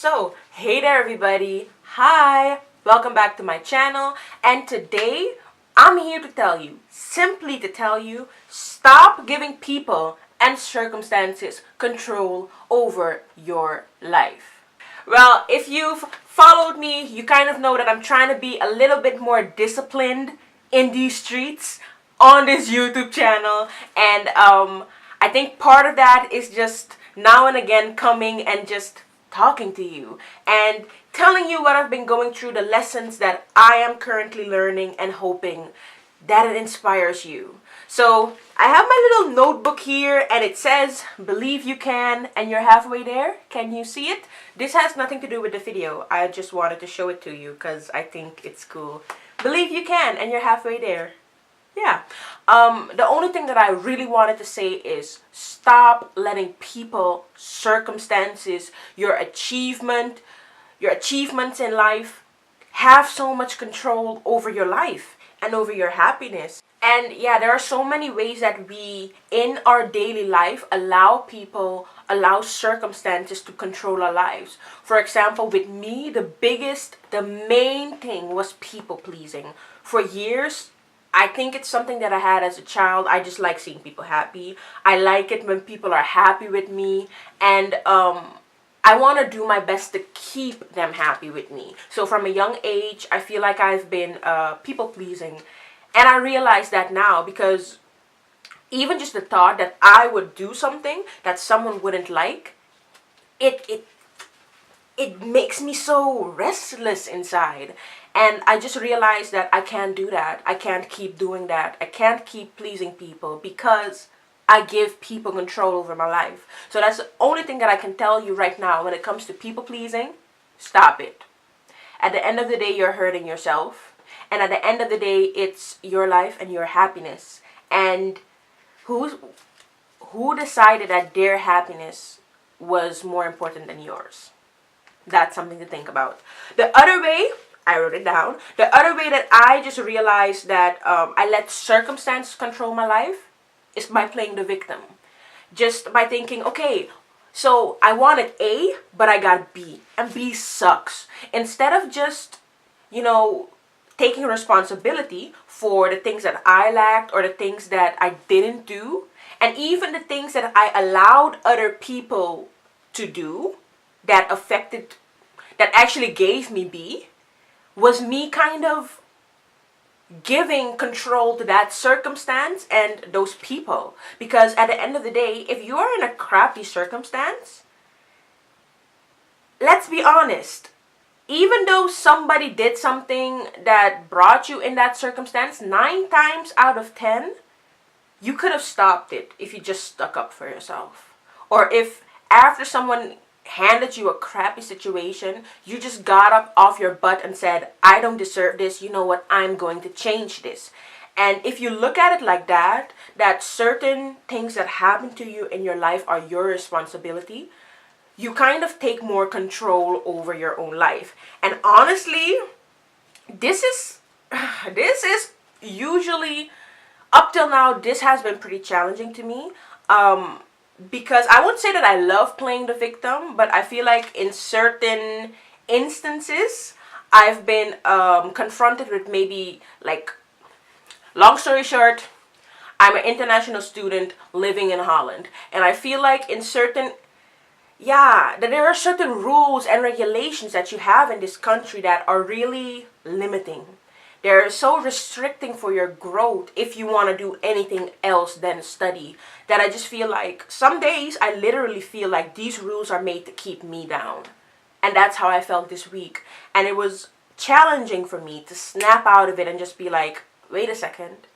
So, hey there everybody. Hi, welcome back to my channel. And today, I'm here to tell you, simply to tell you, stop giving people and circumstances control over your life. Well, if you've followed me, you kind of know that I'm trying to be a little bit more disciplined in these streets on this YouTube channel. And I think part of that is just now and again coming and just talking to you and telling you what I've been going through, the lessons that I am currently learning, and hoping that it inspires you. So I have my little notebook here and it says, believe you can, and you're halfway there. Can you see it? This has nothing to do with the video. I just wanted to show it to you because I think it's cool. Believe you can, and you're halfway there. Yeah. The only thing that I really wanted to say is stop letting people, circumstances, your achievements in life have so much control over your life and over your happiness. And yeah, there are so many ways that we in our daily life allow circumstances to control our lives. For example, with me, the main thing was people pleasing. For years, I think it's something that I had as a child. I just like seeing people happy. I like it when people are happy with me. And I want to do my best to keep them happy with me. So from a young age, I feel like I've been people pleasing. And I realize that now because even just the thought that I would do something that someone wouldn't like, it makes me so restless inside. And I just realized that I can't do that. I can't keep doing that. I can't keep pleasing people because I give people control over my life. So that's the only thing that I can tell you right now when it comes to people pleasing. Stop it. At the end of the day, you're hurting yourself. And at the end of the day, it's your life and your happiness. And who decided that their happiness was more important than yours? That's something to think about. The other way, I wrote it down. The other way that I just realized that I let circumstances control my life is by playing the victim. Just by thinking, okay, so I wanted A, but I got B. And B sucks. Instead of just, taking responsibility for the things that I lacked or the things that I didn't do, and even the things that I allowed other people to do that actually gave me B, was me kind of giving control to that circumstance and those people. Because at the end of the day, if you are in a crappy circumstance, let's be honest, even though somebody did something that brought you in that circumstance, 9 times out of 10, you could have stopped it if you just stuck up for yourself. Or if after someone handed you a crappy situation, you just got up off your butt and said, I don't deserve this, you know what, I'm going to change this. And if you look at it like that certain things that happen to you in your life are your responsibility, you kind of take more control over your own life. And honestly, this is usually, up till now, this has been pretty challenging to me. Because I wouldn't say that I love playing the victim, but I feel like in certain instances, I've been confronted with maybe, long story short, I'm an international student living in Holland. And I feel like that there are certain rules and regulations that you have in this country that are really limiting. They're so restricting for your growth if you want to do anything else than study, that I just feel like some days I literally feel like these rules are made to keep me down. And that's how I felt this week. And it was challenging for me to snap out of it and just be like, wait a second.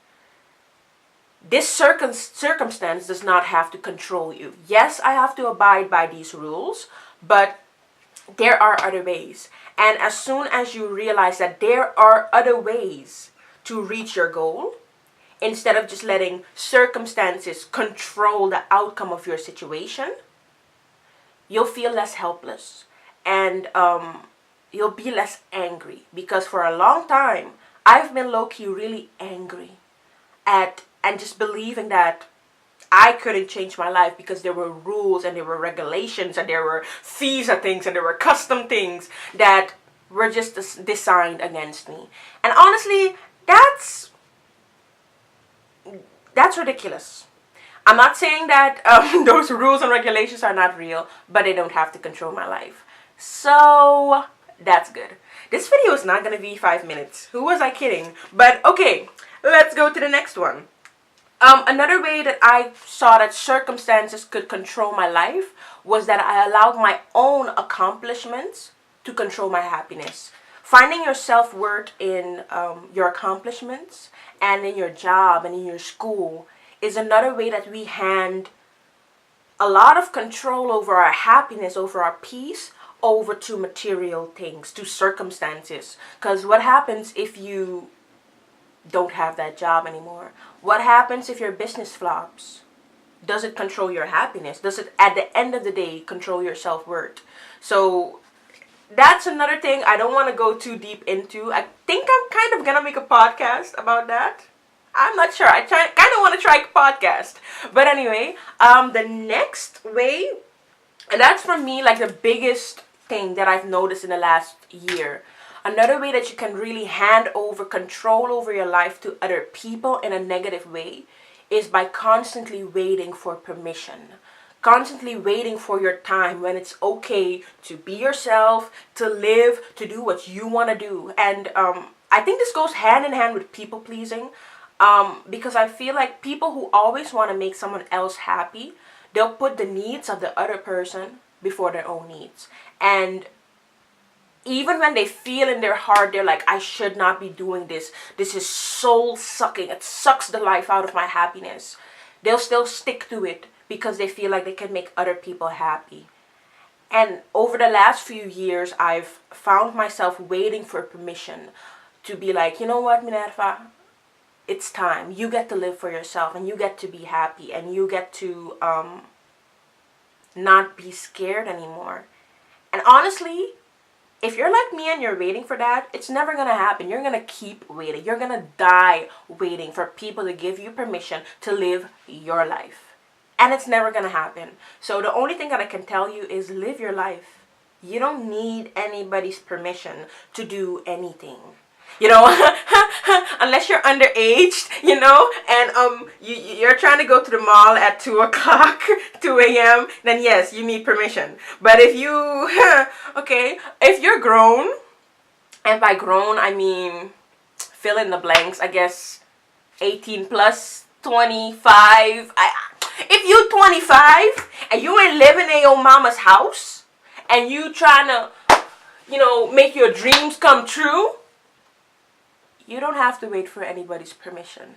This circumstance does not have to control you. Yes, I have to abide by these rules, but there are other ways. And as soon as you realize that there are other ways to reach your goal, instead of just letting circumstances control the outcome of your situation, you'll feel less helpless. And you'll be less angry. Because for a long time, I've been low-key really angry and just believing that I couldn't change my life because there were rules and there were regulations and there were visa things and there were custom things that were just designed against me. And honestly, that's ridiculous. I'm not saying that those rules and regulations are not real, but they don't have to control my life. So that's good. This video is not going to be 5 minutes. Who was I kidding? But okay, let's go to the next one. Another way that I saw that circumstances could control my life was that I allowed my own accomplishments to control my happiness. Finding your self-worth in your accomplishments and in your job and in your school is another way that we hand a lot of control over our happiness, over our peace, over to material things, to circumstances. Because what happens if you don't have that job anymore? What happens if your business flops? Does it control your happiness? Does it, at the end of the day, control your self-worth? So that's another thing I don't want to go too deep into. I think I'm kind of gonna make a podcast about that. I'm not sure. I kind of want to try a podcast. But anyway, the next way, and that's for me like the biggest thing that I've noticed in the last year. Another way that you can really hand over control over your life to other people in a negative way is by constantly waiting for permission. Constantly waiting for your time when it's okay to be yourself, to live, to do what you want to do. And I think this goes hand in hand with people pleasing. Because I feel like people who always want to make someone else happy, they'll put the needs of the other person before their own needs. And even when they feel in their heart, they're like, I should not be doing this. This is soul sucking. It sucks the life out of my happiness. They'll still stick to it because they feel like they can make other people happy. And over the last few years, I've found myself waiting for permission to be like, you know what, Minerva? It's time. You get to live for yourself and you get to be happy and you get to not be scared anymore. And honestly, if you're like me and you're waiting for that, it's never going to happen. You're going to keep waiting. You're going to die waiting for people to give you permission to live your life. And it's never going to happen. So the only thing that I can tell you is live your life. You don't need anybody's permission to do anything. You know, unless you're underage, you know, and you're trying to go to the mall at 2 o'clock, 2 a.m., then yes, you need permission. But if you, okay, if you're grown, and by grown, I mean, fill in the blanks, I guess, 18 plus, 25, if you 25, and you ain't living in your mama's house, and you trying to, you know, make your dreams come true, you don't have to wait for anybody's permission.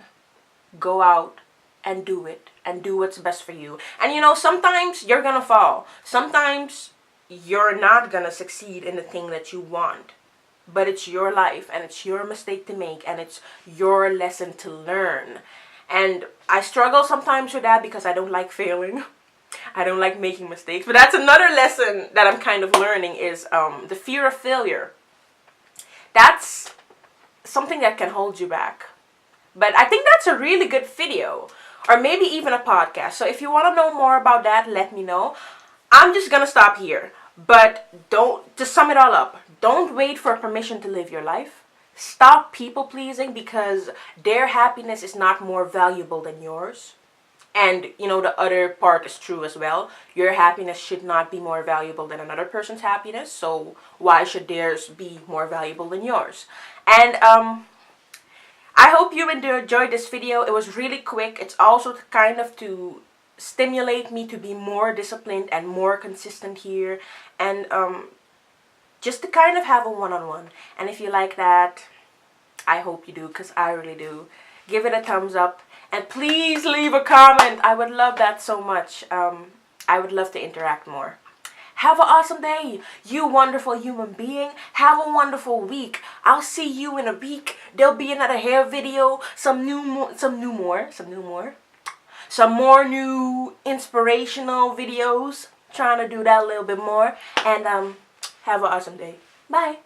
Go out and do it and do what's best for you. And you know, sometimes you're gonna fall. Sometimes you're not gonna succeed in the thing that you want. But it's your life and it's your mistake to make and it's your lesson to learn. And I struggle sometimes with that because I don't like failing. I don't like making mistakes. But that's another lesson that I'm kind of learning is the fear of failure. That's something that can hold you back. But I think that's a really good video. Or maybe even a podcast. So if you want to know more about that, let me know. I'm just going to stop here. But to sum it all up, don't wait for permission to live your life. Stop people pleasing because their happiness is not more valuable than yours. And, you know, the other part is true as well. Your happiness should not be more valuable than another person's happiness. So why should theirs be more valuable than yours? And I hope you enjoyed this video. It was really quick. It's also kind of to stimulate me to be more disciplined and more consistent here. And just to kind of have a one-on-one. And if you like that, I hope you do because I really do. Give it a thumbs up. And please leave a comment. I would love that so much. I would love to interact more. Have an awesome day, you wonderful human being. Have a wonderful week. I'll see you in a week. There'll be another hair video, some more new inspirational videos. Trying to do that a little bit more. And have an awesome day. Bye.